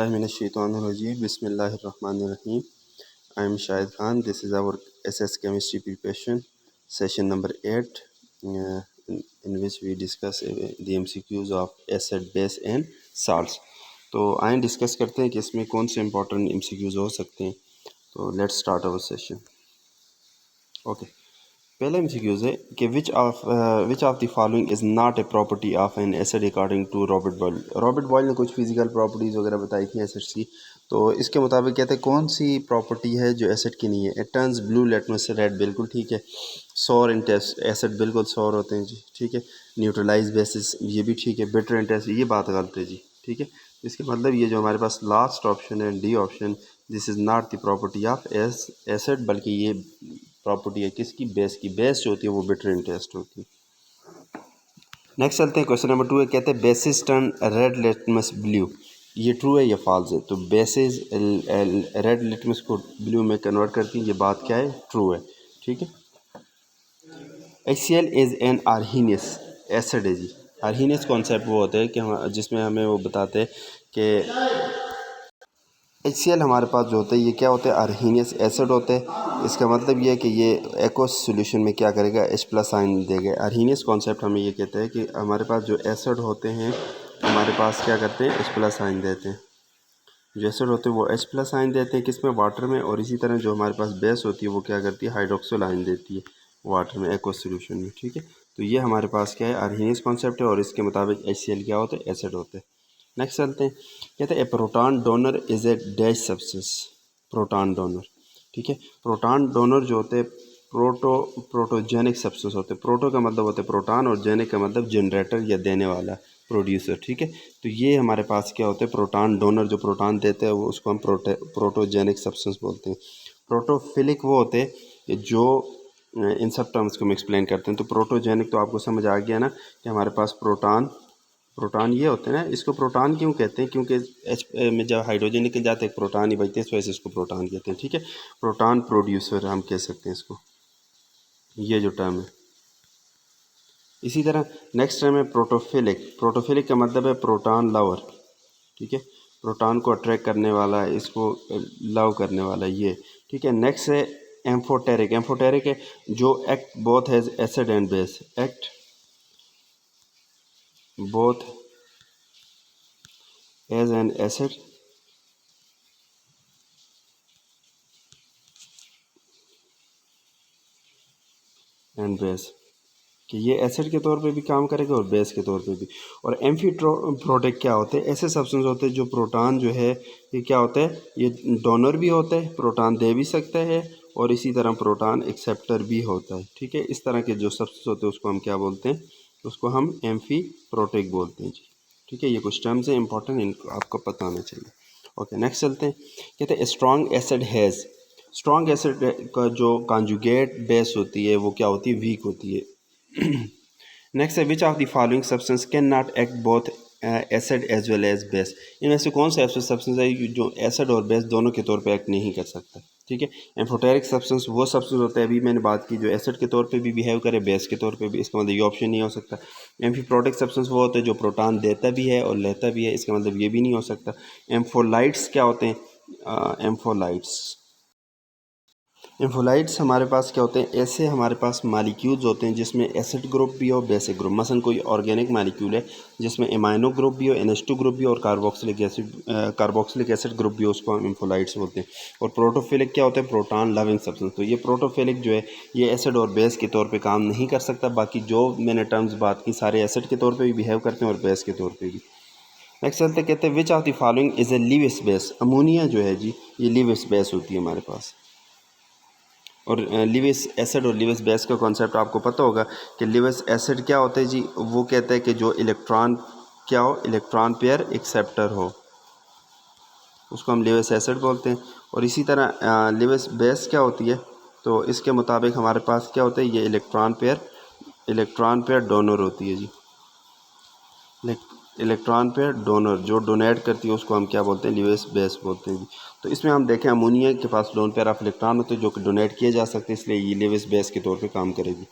Minesh-shaytanir-rajeem. Bismillahir-rahmanir-rahim. I am Shahid Khan. This is our SS chemistry preparation session number 8, in which we discuss the MCQs of acid, base and salts. तो आइए discuss करते हैं कि इसमें कौन से important MCQs हो सकते हैं. तो let's start our session. Okay, पहला MCQs है कि which of the following is not a property of an acid according to Robert Boyle. Robert Boyle ने कुछ फिजिकल प्रॉपर्टीज़ वगैरह बताई थी एसिड्स की. तो इसके मुताबिक कहते हैं कौन सी प्रॉपर्टी है जो एसिड की नहीं है. इट टर्न्स ब्लू लिटमस से रेड, बिल्कुल ठीक है. सॉर इन टेस्ट, एसिड बिल्कुल सॉर होते हैं जी, ठीक है. न्यूट्रलाइज बेसिस, ये भी ठीक है. बिटर इन टेस्ट, ये बात गलत है जी, ठीक है. इसके मतलब ये जो हमारे पास लास्ट ऑप्शन है, D option, this is not the property of acid, बल्कि ये प्रॉपर्टी है किसकी, बेस की. बेस जो होती है वो बिटर इन टेस्ट होती है. नेक्स्ट चलते हैं, क्वेश्चन नंबर 2 है. कहते हैं basis turn red litmus blue. ये ट्रू है या फॉल्स है. तो बेसिस रेड लिटमस को ब्लू में कन्वर्ट करती है, ये बात क्या है, ट्रू है, ठीक है. HCl is an Arrhenius acid है जी. आर्हीनियस कॉन्सेप्ट वो होता है कि हम जिसमें हमें वो बताते हैं कि HCl हमारे पास जो होता है ये क्या होता है, आर्हीनियस एसिड होते हैं. इसका मतलब ये है कि ये एक्वस सॉल्यूशन में क्या करेगा, H+ आयन देगा. आर्हीनियस कॉन्सेप्ट हमें ये कहता है कि हमारे पास जो एसिड होते हैं हमारे पास क्या करते हैं, H+ आयन देते हैं. जो एसिड होते हैं वो H+ आयन देते हैं किस में, वाटर में. और इसी तरह जो हमारे पास बेस होती है वो क्या करती है, हाइड्रोक्सिल आयन देती है वाटर में, एक्वस सॉल्यूशन में, ठीक है. तो ये हमारे पास क्या है, आर्हीनियस कॉन्सेप्ट है. और इसके मुताबिक HCl क्या होता है, एसिड होते हैं. नेक्स्ट चलते हैं. कहते हैं a proton donor is a dash substance. Proton donor, ठीक है. प्रोटॉन डोनर जो होते हैं प्रोटोजेनिक सब्सटेंस होते हैं. प्रोटो का मतलब होता है प्रोटॉन और जेनिक का मतलब जनरेटर या देने वाला, प्रोड्यूसर, ठीक है. तो ये हमारे पास क्या होते हैं, प्रोटॉन डोनर. जो प्रोटॉन देते हैं वो उसको हम प्रोटोजेनिक सब्सटेंस बोलते हैं. प्रोटोफिलिक वो होते हैं जो इन सब टर्म्स को हम एक्सप्लेन करते हैं. तो प्रोटोजेनिक तो आपको समझ आ गया ना कि हमारे पास प्रोटॉन ये होते हैं ना. इसको प्रोटॉन क्यों कहते हैं, क्योंकि एच में जब हाइड्रोजन निकल जाते हैं प्रोटॉन ही बचते हैं, इस वजह से इसको प्रोटॉन कहते हैं, ठीक है. प्रोटॉन प्रोड्यूसर हम कह सकते हैं इसको, ये जो टर्म है. इसी तरह नेक्स्ट टर्म है प्रोटोफिलिक. प्रोटोफिलिक का मतलब है प्रोटॉन लवर, ठीक है. प्रोटॉन को अट्रैक्ट करने वाला, इसको लव करने वाला, ये, ठीक है. नेक्स्ट है एम्फोटेरिक. एम्फोटेरिक है जो act both has acid and base. Act both as an acid and base, कि ये एसिड के तौर पे भी काम करेगा और बेस के तौर पे भी. और एम्फीप्रोटिक क्या होते हैं, ऐसे सब्सटेंस होते हैं जो प्रोटॉन जो है ये क्या होता है, ये डोनर भी होता है, प्रोटॉन दे भी सकता है, और इसी तरह प्रोटॉन एक्सेप्टर भी होता है, ठीक है. इस तरह के जो सब्सटेंस होते हैं उसको हम क्या बोलते हैं, उसको हम एम्फीप्रोटिक बोलते हैं जी, ठीक है. ये कुछ टर्म्स हैं इंपॉर्टेंट, इनको आपको पता होना चाहिए. ओके, नेक्स्ट चलते हैं. कहते हैं strong acid has. Strong acid का जो कॉन्जुगेट बेस होती है वो क्या होती है, वीक होती है. नेक्स्ट है which of the following substance can not act both acid as well as base. इनमें से कौन सा ऐसा सब्सटेंस है जो एसिड और बेस दोनों के तौर पे एक्ट नहीं कर सकता, ठीक है. एम्फोटेरिक सब्सटेंस वो सब्सटेंस होता है, अभी मैंने बात की, जो एसिड के तौर पे भी बिहेव करे, बेस के तौर पे भी. इसका मतलब ये ऑप्शन नहीं हो सकता. एम्फीप्रोटिक सब्सटेंस वो होता है जो प्रोटॉन देता भी है और लेता भी है, इसका मतलब ये भी नहीं हो सकता. एम्फोलाइट्स क्या होते हैं, एम्फोलाइट्स हमारे पास क्या होते हैं, ऐसे हमारे पास मालिक्यूल्स होते हैं जिसमें एसिड ग्रुप भी हो, बेसिक ग्रुप. मसलन कोई ऑर्गेनिक मालिक्यूल है जिसमें एमाइनो ग्रुप भी हो, NH2 ग्रुप भी हो, और कार्बोक्सिलिक एसिड ग्रुप भी हो, उसको हम एम्फोलाइट्स बोलते हैं. और प्रोटोफिलिक क्या होता है, प्रोटॉन लविंग सब्सटेंस. तो ये प्रोटोफिलिक जो है ये एसिड और बेस के तौर पर काम नहीं कर सकता. बाकी जो मैंने टर्म्स बात की सारे एसिड के तौर पर भी बिहेव करते हैं और बेस के तौर पर भी. नेक्स्ट चलते कहते हैं विच of the following is a Lewis base. Ammonia जो है जी ये लीविस बेस होती है हमारे पास. और लिविस एसिड और लिविस बेस का कॉन्सेप्ट आपको पता होगा कि लिविस एसिड क्या होता है जी, वो कहता है कि जो इलेक्ट्रॉन क्या हो, इलेक्ट्रॉन पेयर एक्सेप्टर हो, उसको हम लिविस एसिड बोलते हैं. और इसी तरह लिविस बेस क्या होती है, तो इसके मुताबिक हमारे पास क्या होता है, ये इलेक्ट्रॉन पेयर डोनर होती है जी. इलेक्ट्रॉन पेयर डोनर जो डोनेट करती है उसको हम क्या बोलते हैं, लिविस बेस बोलते हैं. तो इसमें हम देखें अमोनिया के पास लोन पेयर ऑफ इलेक्ट्रॉन होते हैं जो कि डोनेट किए जा सकते हैं, इसलिए ये लिविस बेस के तौर पे काम करेगी.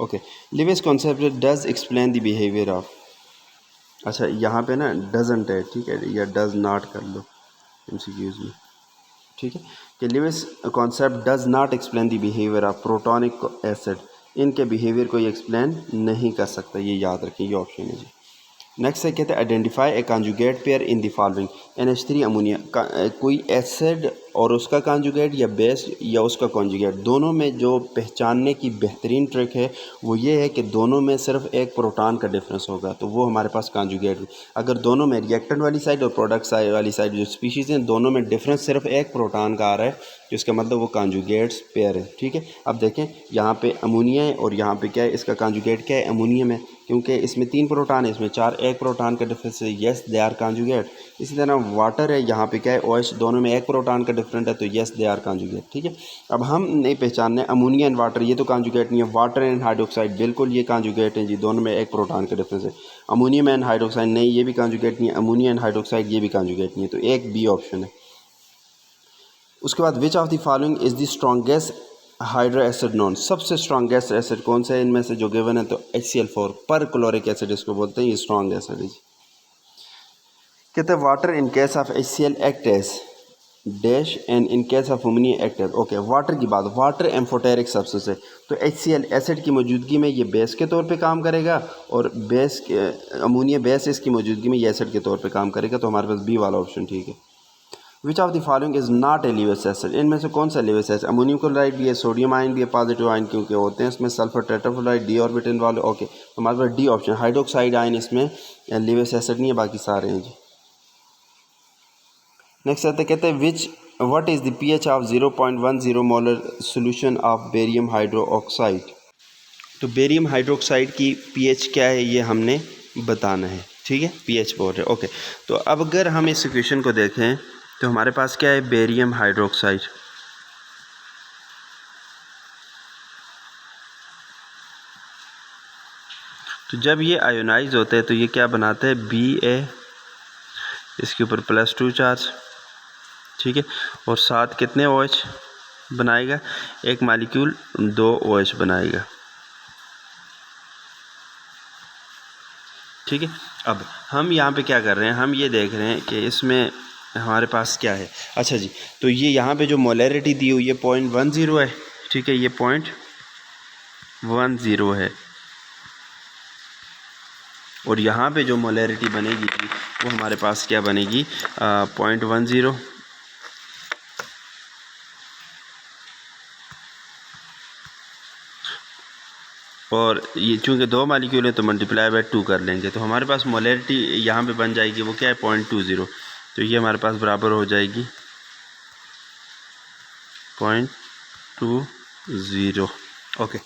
Okay, Lewis concept does explain the behaviour of. अच्छा, यहाँ पे ना डजंट है, ठीक है, या डज नॉट कर लो. MCQs में, ठीक है। कि Lewis concept does not explain the behaviour of protonic acid, इनके बिहेवियर को ये एक्सप्लेन नहीं कर सकता, ये याद रखिए, ये ऑप्शन है जी। नेक्स्ट है कहते हैं identify A conjugate pair in the following, NH3 ammonia, कोई एसिड और उसका कॉन्जुगेट या बेस या उसका कॉन्जुगेट, दोनों में जो पहचानने की बेहतरीन ट्रिक है वो ये है कि दोनों में सिर्फ एक प्रोटॉन का डिफरेंस होगा, तो वो हमारे पास कॉन्जुगेट। अगर दोनों में रिएक्टेंट वाली साइड और प्रोडक्ट साइड वाली साइड जो स्पीशीज़ हैं दोनों में डिफरेंस सिर्फ एक प्रोटॉन का आ रहा है, तो इसका मतलब वो कॉन्जुगेट्स पेयर है, ठीक है। अब देखें यहाँ पे अमोनिया है और यहाँ पे क्या है, इसका कॉन्जुगेट क्या है, अमोनियम है, क्योंकि इसमें 3 प्रोटॉन है, इसमें 4, एक प्रोटॉन का डिफरेंस है, येस दे आर कॉन्जुगेट। इसी तरह वाटर है, यहाँ पे क्या है, OH, दोनों में एक प्रोटॉन का डिफरेंट है, तो येस दे आर कॉन्जुगेट, ठीक है। अब हम नहीं पहचानने अमोनिया एंड वाटर, ये तो कॉन्जुगेट नहीं है, वाटर एंड हाइड्रोक्साइड बिल्कुल ये कॉन्जुगेट है जी, दोनों में एक प्रोटॉन का डिफरेंस है। अमोनियम एंड हाइड्रोक्साइड नहीं, ये भी कॉन्जुगेट नहीं है, अमोनिया एंड हाइड्रोक्साइड ये भी कॉन्जुगेट नहीं है, तो एक बी ऑप्शन है। उसके बाद विच of the following is the strongest hydro acid non, सबसे स्ट्रॉन्गेस्ट एसिड कौन सा है इनमें से जो गिवन है, तो HCl4 पर क्लोरिक एसिड इसको बोलते हैं, ये स्ट्रॉन्ग एसिड है। कहते हैं water in case of HCl act as dash and in case of ammonia act as, okay, water की बात, वाटर एम्फोटेरिक सब्सटेंस है, तो HCl एसिड की मौजूदगी में ये बेस के तौर पे काम करेगा और बेस अमोनिया बेस इसकी मौजूदगी में ये एसिड के तौर पे काम करेगा, तो हमारे पास बी वाला ऑप्शन ठीक है। Which of the following is not A Lewis acid, इनमें से कौन सा लिविस एसिड, अमोनियम क्लोराइड भी है, सोडियम आयन भी है, पॉजिटिव आयन क्योंकि होते हैं इसमें सल्फर टेट्राफ्लोराइड डी ऑर्बिटल वाले, ओके, तो हमारे पास डी ऑप्शन, हाइड्रोक्साइड आयन इसमें लिविस एसिड नहीं है, बाकी सारे हैं जी। नेक्स्ट आते कहते हैं विच what is the pH of 0.10 molar solution of barium hydroxide, तो बेरियम हाइड्रोक्साइड की pH क्या है ये हमने बताना है, ठीक है, pH बोल रहे, ओके। तो अब अगर हम इस इक्वेशन को देखें तो हमारे पास क्या है, बेरियम हाइड्रोक्साइड, तो जब ये आयोनाइज होते हैं तो ये क्या बनाते हैं, Ba, इसके ऊपर +2 चार्ज, ठीक है, और साथ कितने OH बनाएगा, एक मॉलिक्यूल 2 OH बनाएगा, ठीक है। अब हम यहाँ पे क्या कर रहे हैं, हम ये देख रहे हैं कि इसमें हमारे पास क्या है, अच्छा जी, तो ये यहाँ पे जो मोलैरिटी दी हुई है 0.10 है, ठीक है, ये 0.10 है, और यहाँ पे जो मोलैरिटी बनेगी वो हमारे पास क्या बनेगी, 0.10, और ये चूँकि 2 मालिक्यूल है तो मल्टीप्लाई बाय 2 कर लेंगे, तो हमारे पास मोलैरिटी यहाँ पे बन जाएगी, वो क्या है, 0.20, तो ये हमारे पास बराबर हो जाएगी 0.20, ओके।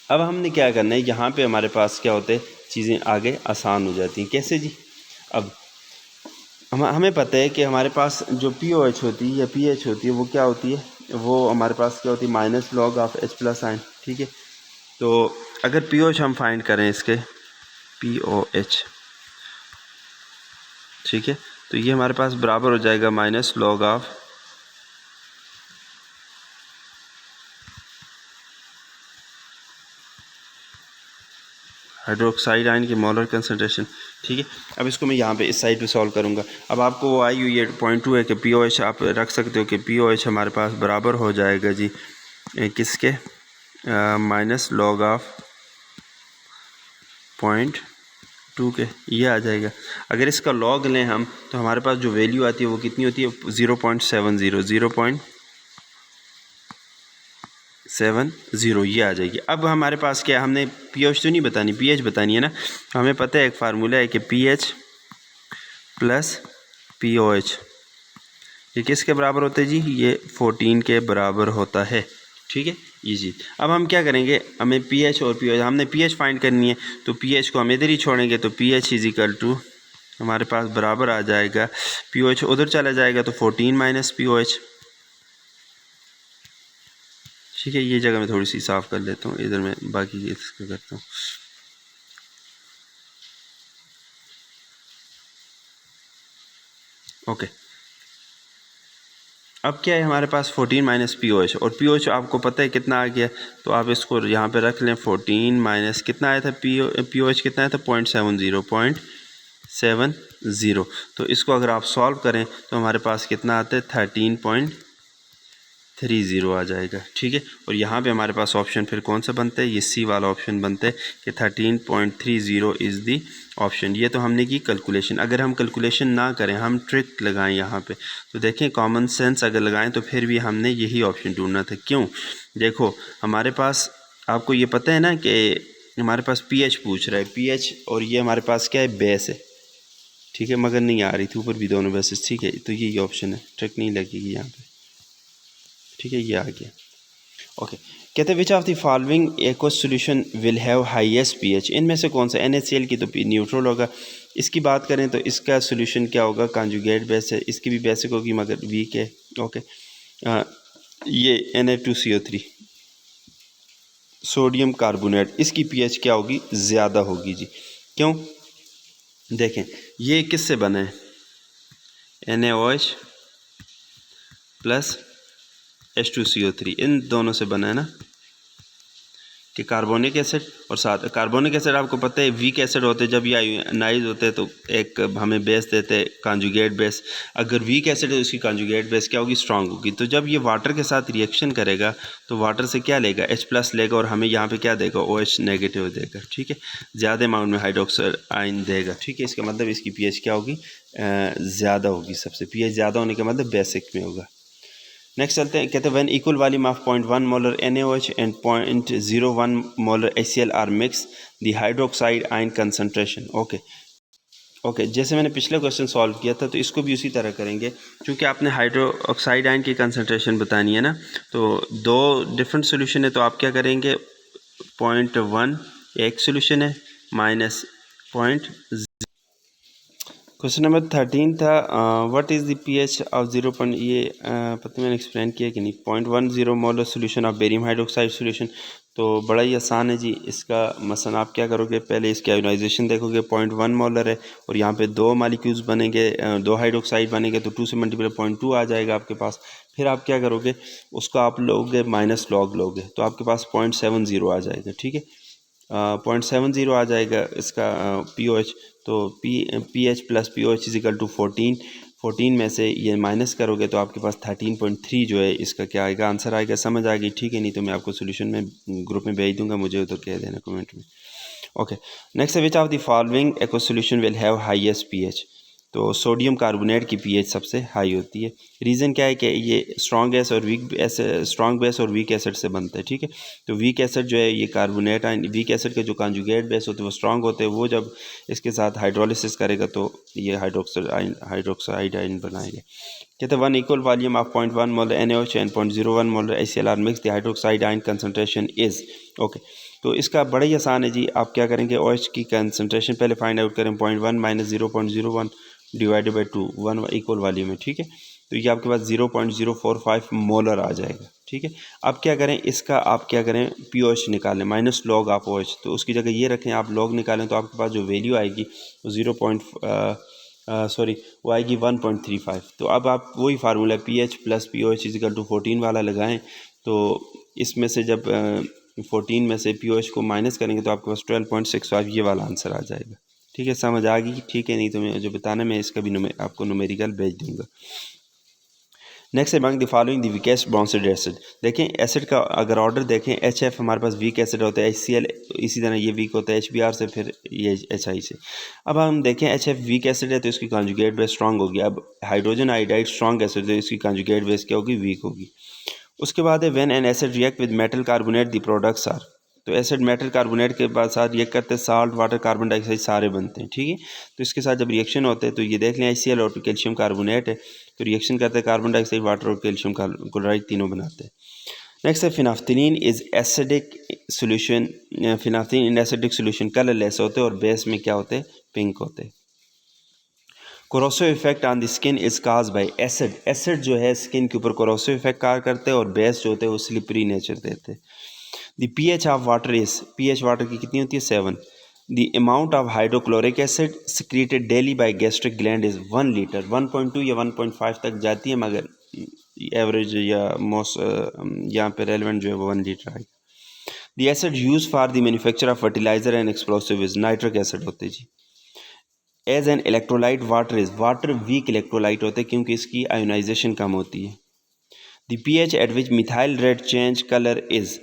अब हमने क्या करना है, यहाँ पे हमारे पास क्या होते हैं, चीज़ें आगे आसान हो जाती हैं, कैसे जी। अब हमें पता है कि हमारे पास जो POH होती है या pH होती है वो क्या होती है, वो हमारे पास क्या होती है, -log ऑफ H+ आयन, ठीक है। तो अगर POH हम फाइंड करें इसके, POH, ठीक है, तो ये हमारे पास बराबर हो जाएगा -log ऑफ हाइड्रोक्साइड आयन की मोलर कंसनट्रेशन, ठीक है। अब इसको मैं यहाँ पे इस साइड पे सॉल्व करूँगा, अब आपको वो आई हुई है 0.2 है कि POH आप रख सकते हो कि POH हमारे पास बराबर हो जाएगा जी किसके, -log ऑफ 0.2 के, ये आ जाएगा। अगर इसका लॉग लें हम तो हमारे पास जो वैल्यू आती है वो कितनी होती है, 0.70 ये आ जाएगी। अब हमारे पास क्या, हमने POH तो नहीं बतानी, pH बतानी है ना, हमें पता है एक फार्मूला है कि pH + POH ये किसके बराबर होता है जी, ये 14 के बराबर होता है, ठीक है, ये जी। अब हम क्या करेंगे, हमें pH और POH, हमने pH फाइंड करनी है, तो pH को हम इधर ही छोड़ेंगे, तो pH = हमारे पास बराबर आ जाएगा, POH उधर चला जाएगा तो 14 - POH, ठीक है। ये जगह मैं थोड़ी सी साफ़ कर लेता हूँ, इधर मैं बाकी इसका करता हूँ, ओके। अब क्या है हमारे पास 14 - POH, और POH आपको पता है कितना आ गया, तो आप इसको यहाँ पे रख लें, 14 - कितना आया था, POH कितना आया था, 0.70 ज़ीरो। तो इसको अगर आप सॉल्व करें तो हमारे पास कितना आता है 13.30 आ जाएगा, ठीक है। और यहाँ पे हमारे पास ऑप्शन फिर कौन सा बनता है, ये सी वाला ऑप्शन बनता है कि 13.30 इज़ दी ऑप्शन। ये तो हमने की कैलकुलेशन। अगर हम कैलकुलेशन ना करें, हम ट्रिक लगाएं यहाँ पे, तो देखें कॉमन सेंस अगर लगाएं तो फिर भी हमने यही ऑप्शन ढूंढना था। क्यों? देखो हमारे पास, आपको ये पता है ना कि हमारे पास पीएच पूछ रहा है, पीएच, और ये हमारे पास क्या है, बेस है, ठीक है। मगर नहीं आ रही थी ऊपर भी दोनों बेसिस, ठीक है। तो यही ऑप्शन है, ट्रिक नहीं लगेगी यहाँ पे, ठीक है। ये आ गया, ओके। कहते हैं विच of the following aqueous solution will have highest pH, इनमें से कौन सा, NaCl की तो पी न्यूट्रल होगा। इसकी बात करें तो इसका सोल्यूशन क्या होगा, कॉन्जुगेट बेस है, इसकी भी बेसिक होगी मगर वीक है, ओके। ये Na2CO3 सोडियम कार्बोनेट, इसकी पीएच क्या होगी, ज़्यादा होगी जी। क्यों? देखें ये किससे बना है, NaOH प्लस H2CO3, इन दोनों से बना है ना, कि कार्बोनिक एसिड और साथ कार्बोनिक एसिड आपको पता है वीक एसिड होते हैं, जब ये आयोनाइज होते हैं तो एक हमें बेस देते हैं कॉन्जुगेट बेस। अगर वीक एसिड है उसकी कॉन्जुगेट बेस क्या होगी, स्ट्रांग होगी। तो जब ये वाटर के साथ रिएक्शन करेगा तो वाटर से क्या लेगा, H+ लेगा, और हमें यहाँ पे क्या देगा, OH नेगेटिव देगा, ठीक है। ज़्यादा अमाउंट में हाइड्रोक्साइड आयन देगा, ठीक है। इसका मतलब इसकी pH क्या होगी, ज़्यादा होगी। सबसे pH ज़्यादा होने का मतलब बेसिक में होगा। नेक्स्ट चलते हैं, कहते हैं when equal volume of 0.1 molar NaOH and 0.01 molar HCl are mix the hydroxide ion concentration, okay. जैसे मैंने पिछले क्वेश्चन सॉल्व किया था तो इसको भी उसी तरह करेंगे, क्योंकि आपने हाइड्रोक्साइड आयन की कंसंट्रेशन बतानी है ना। तो दो डिफरेंट सोल्यूशन है, तो आप क्या करेंगे, 0.1 एक सोल्यूशन है माइनस पॉइंट। क्वेश्चन नंबर 13 था what is the pH of 0. ये पता मैंने एक्सप्लेन किया कि नहीं, 0.10 molar solution of barium hydroxide solution. तो बड़ा ही आसान है जी इसका। मसलन आप क्या करोगे, पहले इसकी आयोनाइजेशन देखोगे, 0.1 मोलर है और यहाँ पे दो मालिक्यूल्स बनेंगे, दो हाइड्रोक्साइड बनेंगे, तो 2 से मल्टीप्लाई 0.2 आ जाएगा आपके पास। फिर आप क्या करोगे, उसको आप लोगे माइनस लॉग लोगे, तो आपके पास 0.70 आ जाएगा, ठीक है। 0.70 आ जाएगा इसका POH। तो pH plus POH is equal to 14 में से ये माइनस करोगे तो आपके पास 13.3 जो है इसका क्या आएगा, आंसर आएगा। समझ आ गई, ठीक है। नहीं तो मैं आपको सोल्यूशन में ग्रुप में भेज दूंगा, मुझे उधर कह देना कमेंट में, ओके। नेक्स्ट है which of the following aqueous solution will have highest pH. तो सोडियम कार्बोनेट की पीएच सबसे हाई होती है। रीज़न क्या है कि ये स्ट्रॉन्ग गैस और वीक स्ट्रॉन्ग बेस और वीक एसिड से बनता है, ठीक है। तो वीक एसिड जो है ये कार्बोनेट आयन, वीक एसिड के जो कॉन्जुगेट बेस होते हैं वो स्ट्रॉन्ग होते हैं, वो जब इसके साथ हाइड्रोलिसिस करेगा तो ये हाइड्रोक्साइड आयन बनाएगा। कहते हैं one equal volume of 0.1 molar NaOH and 0.01 molar HCl are mix the hydroxide ion concentration is, okay. तो इसका बड़ा ही आसान है जी। आप क्या करेंगे, OH की कंसंट्रेशन पहले फाइंड आउट करें, 0.1 minus 0.01 divided by 2, 1 equal volume है, ठीक है। तो ये आपके पास 0.045 मोलर आ जाएगा, ठीक है। अब क्या करें, इसका आप क्या करें, POH निकालें, माइनस लॉग ऑफ OH, तो उसकी जगह ये रखें, आप लॉग निकालें तो आपके पास जो वैल्यू आएगी वो वो आएगी 1.35। तो अब आप वही formula pH plus POH is equal to 14 वाला लगाएं। तो इसमें से जब 14 में से POH को माइनस करेंगे तो आपके पास 12.65 ये वाला आंसर आ जाएगा, ठीक है। समझ आ गई, ठीक है। नहीं तो मैं जो बताना मैं इसका भी आपको न्यूमेरिकल भेज दूंगा। Next among the following the weakest bonded acid. देखें एसिड का अगर ऑर्डर देखें, HF हमारे पास वीक एसिड होता है, HCl इसी तरह ये वीक होता है, HBr से फिर ये HI से। अब हम देखें HF वीक एसिड है तो इसकी कॉन्जुगेट बेस स्ट्रांग होगी। अब हाइड्रोजन आयोडाइड स्ट्रांग एसिड है, इसकी कॉन्जुगेट बेस क्या होगी, वीक होगी। उसके बाद है when an acid react with metal carbonate the products are. तो एसिड मेटल कार्बोनेट के बाद साथ रिएक्ट करते हैं, साल्ट वाटर कार्बन डाइऑक्साइड सारे बनते हैं, ठीक है। तो इसके साथ जब रिएक्शन होते हैं तो ये देख लें HCl और कैल्शियम कार्बोनेट है, तो रिएक्शन करते हैं, कार्बन डाइऑक्साइड वाटर और कैल्शियम क्लोराइड तीनों बनाते हैं। नेक्स्ट है phenolphthalein is acidic solution. Phenolphthalein in acidic solution colourless होते हैं और बेस में क्या होते हैं, पिंक होते हैं। Corrosive effect on the skin is cause by acid. Acid जो है स्किन के ऊपर कोरोसिव इफेक्ट कार करते हैं और बेस जो होते हैं वो स्लिपरी नेचर देते हैं। The pH of water is, pH water की कितनी होती है, 7। The amount of hydrochloric acid secreted daily by gastric gland is 1 litre. 1.2 या 1.5 तक जाती है, मगर एवरेज या मोस्ट यहाँ पे रेलिवेंट जो है वो 1 लीटर आएगा। The acid use for the manufacture of fertiliser and explosive is, nitric acid होते जी। As an electrolyte water is, water weak electrolyte होते हैं क्योंकि इसकी आयोनाइजेशन कम होती है। The pH at which methyl red change colour is,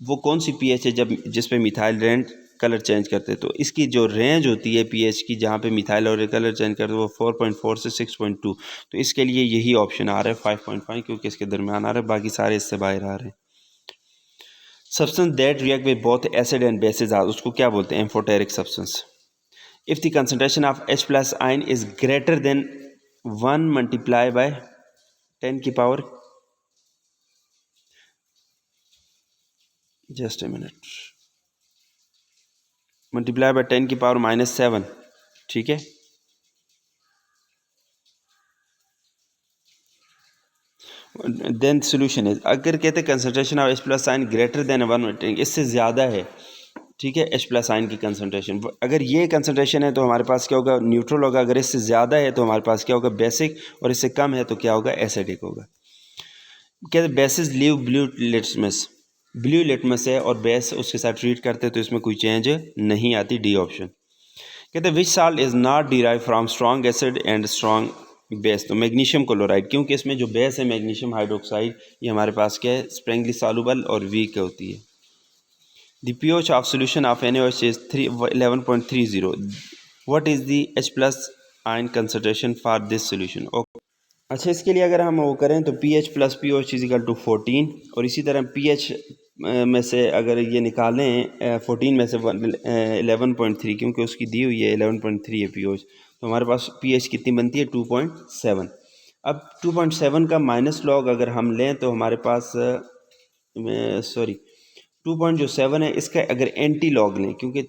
वो कौन सी pH है जब जिस पे मिथाइल रेड कलर चेंज करते हैं। तो इसकी जो रेंज होती है pH की जहाँ पे मिथाइल और कलर चेंज करते हैं वो 4.4 से 6.2। तो इसके लिए यही ऑप्शन आ रहा है 5.5 क्योंकि इसके दरमियान आ रहा है, बाकी सारे इससे बाहर आ रहे हैं। Substance that react with both acid and bases are, उसको क्या बोलते हैं, amphoteric substance. If the concentration of H plus ion is greater than 1 multiply by 10 की power, just a minute, multiply by 10 की पावर -7, ठीक है। देन सोल्यूशन इज, अगर कहते concentration of H plus ion greater than 1, इससे ज़्यादा है, ठीक है, H प्लस आयन की कंसंट्रेशन, अगर ये कंसंट्रेशन है तो हमारे पास क्या होगा, न्यूट्रल होगा। अगर इससे ज़्यादा है तो हमारे पास क्या होगा, बेसिक, और इससे कम है तो क्या होगा, एसिडिक होगा। कहते basis leave blue litmus, blue litmus है और बेस उसके साथ ट्रीट करते हैं तो इसमें कोई चेंज नहीं आती, डी ऑप्शन। कहते which salt is not derive from strong acid and strong base, तो मैग्नीशियम क्लोराइड, क्योंकि इसमें जो बेस है मैग्नीशियम हाइड्रोक्साइड, ये हमारे पास क्या है, स्प्रेंगली सॉल्युबल और वीक होती है। The pH of solution of NaOH is 11.30, what is the H plus ion concentration for this solution. अच्छा, इसके लिए अगर हम वो करें तो pH plus pOH is equal to 14, और इसी तरह pH में से अगर ये निकालें 14 में से 11.3, क्योंकि उसकी दी हुई है 11.3 है pOH, तो हमारे पास pH कितनी बनती है, 2.7। अब 2.7 का माइनस लॉग अगर हम लें तो हमारे पास 2.7 है, इसका अगर एंटी लॉग लें, क्योंकि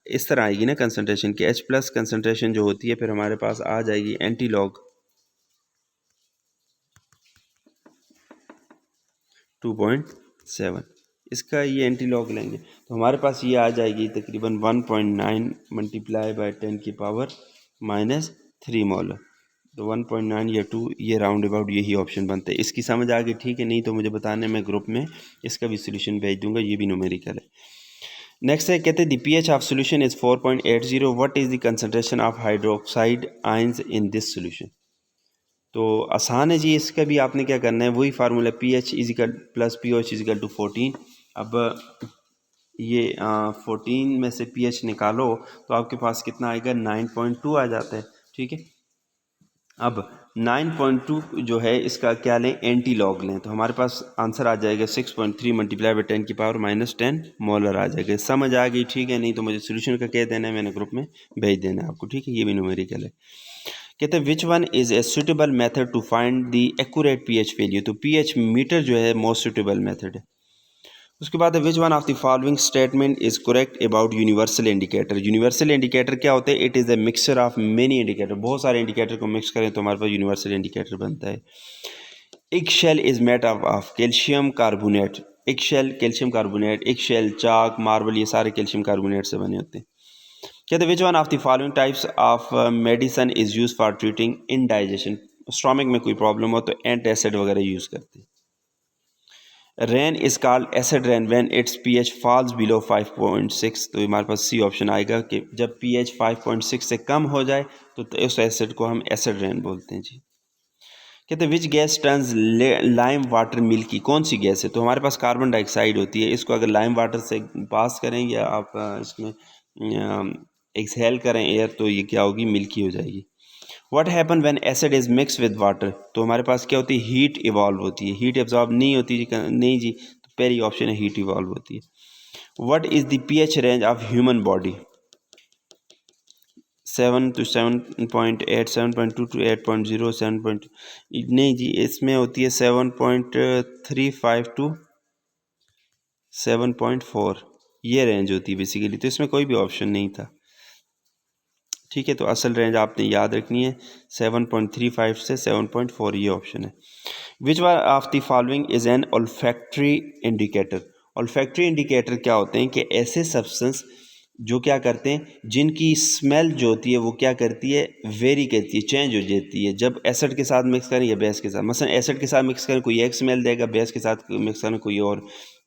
इस तरह आएगी ना कंसनट्रेशन की, H प्लस कंसनट्रेशन जो होती है फिर हमारे पास आ जाएगी एंटी लॉग 2.7, इसका ये एंटी लॉग लेंगे तो हमारे पास ये आ जाएगी तकरीबन 1.9 मल्टीप्लाई बाय 10 की पावर -3 मोलर। तो 1.9 या 2, ये राउंड अबाउट यही ऑप्शन बनते हैं। इसकी समझ आ गई, ठीक है, नहीं तो मुझे बताने, मैं ग्रुप में इसका भी सोल्यूशन भेज दूंगा, ये भी न्यूमेरिकल है। नेक्स्ट है, कहते हैं the pH of solution is 4.80, what is the concentration of hydroxide ions in this solution. तो आसान है जी, इसका भी आपने क्या करना है, वही formula pH is equal plus pOH is equal to 14। अब ये 14 में से pH निकालो तो आपके पास कितना आएगा, 9.2 आ जाता है, ठीक है। अब 9.2 जो है इसका क्या लें, एंटी लॉग लें, तो हमारे पास आंसर आ जाएगा 6.3 मल्टीप्लाई बाई 10 की पावर -10 मोलर आ जाएगा। समझ आ गई, ठीक है, नहीं तो मुझे सोल्यूशन का कह देना है, मैंने ग्रुप में भेज देना है आपको, ठीक है, ये भी न्यूमेरिकल है। कहते हैं which one is a suitable method to find the accurate pH value, तो pH मीटर जो है मोस्ट सुटेबल मेथड है। उसके बाद which one of the following statement is correct about universal indicator. Universal indicator क्या होते हैं, it is a mixture of many indicator, बहुत सारे इंडिकेटर को मिक्स करें तो हमारे पास यूनिवर्सल इंडिकेटर बनता है। एक shell is made of calcium carbonate, एक शेल कैल्शियम कार्बोनेट, एक शेल चाक, मार्बल, ये सारे कैल्शियम कार्बोनेट से बने होते हैं। कहते हैं which one of the following types of medicine is use for treating indigestion, stomach में कोई प्रॉब्लम हो तो एंटासिड वगैरह यूज़ करते हैं। Rain is called acid rain when it's pH falls below 5.6, तो हमारे पास सी ऑप्शन आएगा कि जब pH 5.6 से कम हो जाए तो उस एसिड को हम एसिड रेन बोलते हैं जी। कहते हैं which gas turns lime water milky, कौन सी गैस है, तो हमारे पास कार्बन डाइऑक्साइड होती है, इसको अगर लाइम वाटर से पास करें या आप इसमें एक्सहेल करें एयर तो ये क्या होगी, मिल्की हो जाएगी। What happen when acid is mix with water, तो हमारे पास क्या होती है, हीट इवॉल्व होती है, हीट एब्जॉर्ब नहीं होती जी, नहीं जी, तो पहली ऑप्शन है हीट इवॉल्व होती है। What is the pH range of human body, 7 to 7.8, 7.2 to 8.0, 7. नहीं जी, इसमें होती है 7.35 to 7.4, ये रेंज होती है बेसिकली, तो इसमें कोई भी ऑप्शन नहीं था, ठीक है। तो असल रेंज आपने याद रखनी है 7.35 से 7.4, ये ऑप्शन है। विच one of the following is an olfactory indicator, olfactory indicator क्या होते हैं कि ऐसे सब्सटेंस जो क्या करते हैं, जिनकी स्मेल जो होती है वो क्या करती है, वेरी करती है, चेंज हो जाती है जब एसिड के साथ मिक्स करें या बेस के साथ। मसलन एसिड के साथ मिक्स करें कोई एक स्मेल देगा, बेस के साथ मिक्स करें कोई और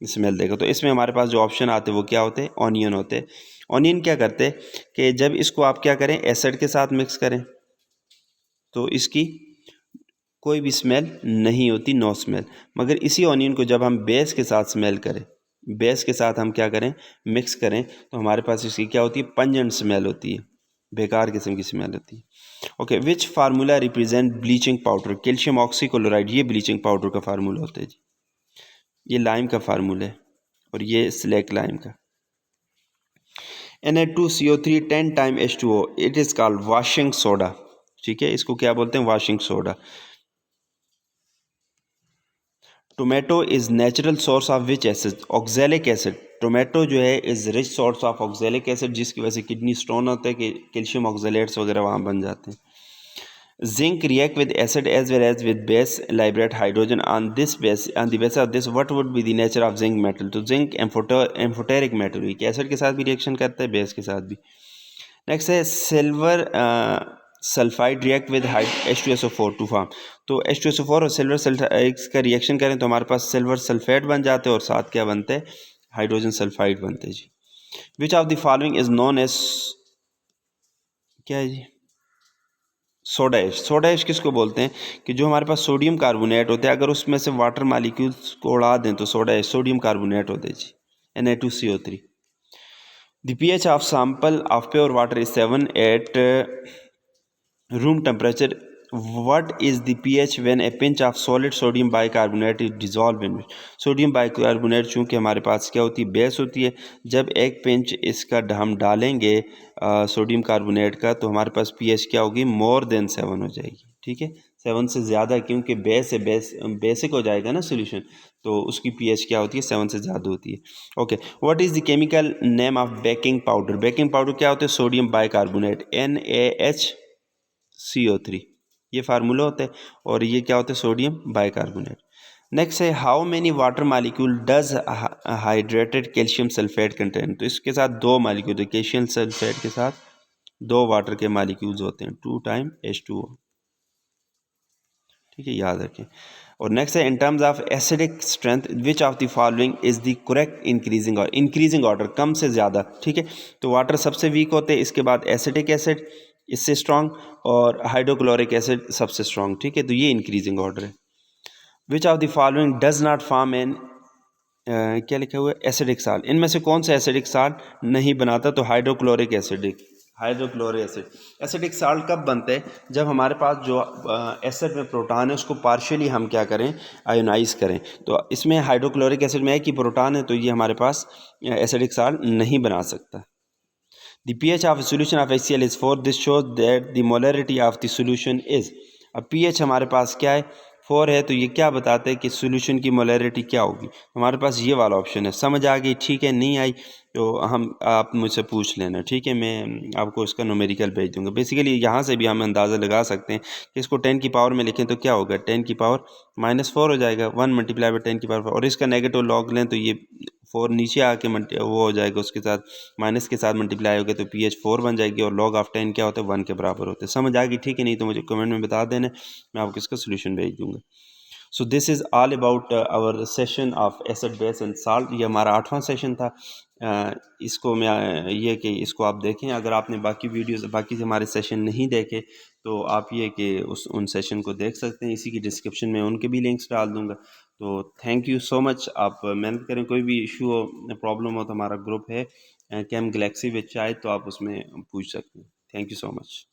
स्मेल देगा। तो इसमें हमारे पास जो ऑप्शन आते हैं वो क्या होते हैं, ऑनियन होते हैं, ऑनियन क्या करते कि जब इसको आप क्या करें एसिड के साथ मिक्स करें तो इसकी कोई भी स्मेल नहीं होती, नो स्मेल। मगर इसी ऑनियन को जब हम बेस के साथ स्मेल करें, बेस के साथ हम क्या करें मिक्स करें, तो हमारे पास इसकी क्या होती है पंजेंट स्मेल होती है, बेकार किस्म की स्मेल होती है। Okay, which formula represent bleaching powder? Calcium oxychloride, ये ब्लीचिंग पाउडर का फार्मूला होता है जी। ये लाइम का फार्मूला है और ये स्लैक लाइम का। Na2CO3 10 time H2O, it is called washing soda. ठीक है, इसको क्या बोलते हैं washing soda. Tomato is natural source of which acid? Oxalic acid. Tomato जो है is rich source of oxalic acid, जिसकी वजह से किडनी स्टोन होता है कि कैल्शियम ऑक्जेलेट्स वगैरह वहाँ बन जाते हैं। Zinc react with acid as well as with base, liberate hydrogen on this base. On the basis of this, what would be the nature of zinc metal? तो zinc एम्फोटेरिक मेटल हुई कि acid के साथ भी reaction करता है, base के साथ भी। नेक्स्ट है silver sulphide react with H2SO4 to form. तो H2SO4 और सिल्वर सल्फाइड का रिएक्शन करें तो हमारे पास सिल्वर सल्फेट बन जाते हैं और साथ क्या बनते हैं हाइड्रोजन सल्फाइड बनते हैं जी। Which of the following is known as, क्या है जी सोडा ऐश। सोडा ऐश किसको बोलते हैं कि जो हमारे पास सोडियम कार्बोनेट होता है, अगर उसमें से वाटर मालिक्यूल्स को उड़ा दें तो सोडा ऐश सोडियम कार्बोनेट होता है जी, Na2CO3। The pH of sample of pure water is 7 at room temperature. What is the pH when a pinch of solid sodium bicarbonate is dissolved in it? Sodium bicarbonate चूँकि हमारे पास क्या होती है base होती है, जब एक पिंच इसका हम डालेंगे सोडियम कार्बोनेट का तो हमारे पास pH क्या होगी मोर देन 7 हो जाएगी। ठीक है, 7 से ज़्यादा, क्योंकि बेस है, बेसिक हो जाएगा ना सोल्यूशन, तो उसकी pH क्या होती है 7 से ज़्यादा होती है। Okay, what is the chemical name of baking powder? Baking powder क्या होता है सोडियम बाइकार्बोनेट NaHCO3, ये फार्मूला होता है और ये क्या होता है सोडियम बाइकार्बोनेट। नेक्स्ट है how many water molecule does hydrated calcium sulphate contain? तो इसके साथ दो मालिक्यूल, कैल्शियम सल्फेट के साथ दो वाटर के मालिक्यूल्स होते हैं 2 टाइम H2O। ठीक है, याद रखें। और नेक्स्ट है in terms of acidic strength which of the following is the correct increasing और इंक्रीजिंग ऑर्डर, कम से ज़्यादा। ठीक है, तो वाटर सबसे वीक होते हैं, इसके बाद एसिडिक एसिड इससे स्ट्रॉन्ग और हाइड्रोक्लोरिक एसिड सबसे स्ट्रॉन्ग। ठीक है, तो ये इंक्रीजिंग ऑर्डर है। Which of the following does not form in, क्या लिखा हुआ है एसिडिक साल्ट, इनमें से कौन सा एसिडिक साल्ट नहीं बनाता? तो हाइड्रोक्लोरिक एसिड। एसिडिक साल्ट कब बनते हैं? जब हमारे पास जो एसिड में प्रोटॉन है उसको पार्शियली हम क्या करें आयोनाइज करें। तो इसमें हाइड्रोक्लोरिक एसिड में है कि प्रोटॉन है, तो ये हमारे पास एसिडिक साल्ट नहीं बना सकता। The pH of a solution of HCl is 4. This shows that the molarity of the solution is. अब pH हमारे पास क्या है 4 है, तो ये क्या बताते हैं कि सोल्यूशन की मोलैरिटी क्या होगी? हमारे पास ये वाला ऑप्शन है। समझ आ गई? ठीक है, नहीं आई तो आप मुझसे पूछ लेना। ठीक है, मैं आपको इसका न्यूमेरिकल भेज दूंगा। बेसिकली यहाँ से भी हम अंदाज़ा लगा सकते हैं कि इसको 10 की पावर में लिखें तो क्या होगा 10 की पावर -4 हो जाएगा, 1 मल्टीप्लाई बाई 10 की पावर 4, और इसका नेगेटिव लॉग लें तो ये 4 नीचे आके वो हो जाएगा, उसके साथ माइनस के साथ मल्टीप्लाई हो गया तो pH 4 बन जाएगी और log ऑफ 10 क्या होता है 1 के बराबर होते हैं। समझ आ गई? ठीक है, नहीं तो मुझे कमेंट में बता देना, मैं आपको इसका सोल्यूशन भेज दूंगा। So this is all about our session of acid base and salt. ये हमारा 8वां सेशन था। इसको मैं ये कि इसको आप देखें, अगर आपने बाकी वीडियोस बाकी हमारे सेशन नहीं देखे तो आप ये कि उन सेशन को देख सकते हैं, इसी की डिस्क्रिप्शन में उनके भी लिंक्स डाल दूंगा। तो थैंक यू सो मच। आप मेहनत करें, कोई भी इशू हो प्रॉब्लम हो तो हमारा ग्रुप है कैम गैलेक्सी विच चाहे तो आप उसमें पूछ सकते हैं। Thank you so much.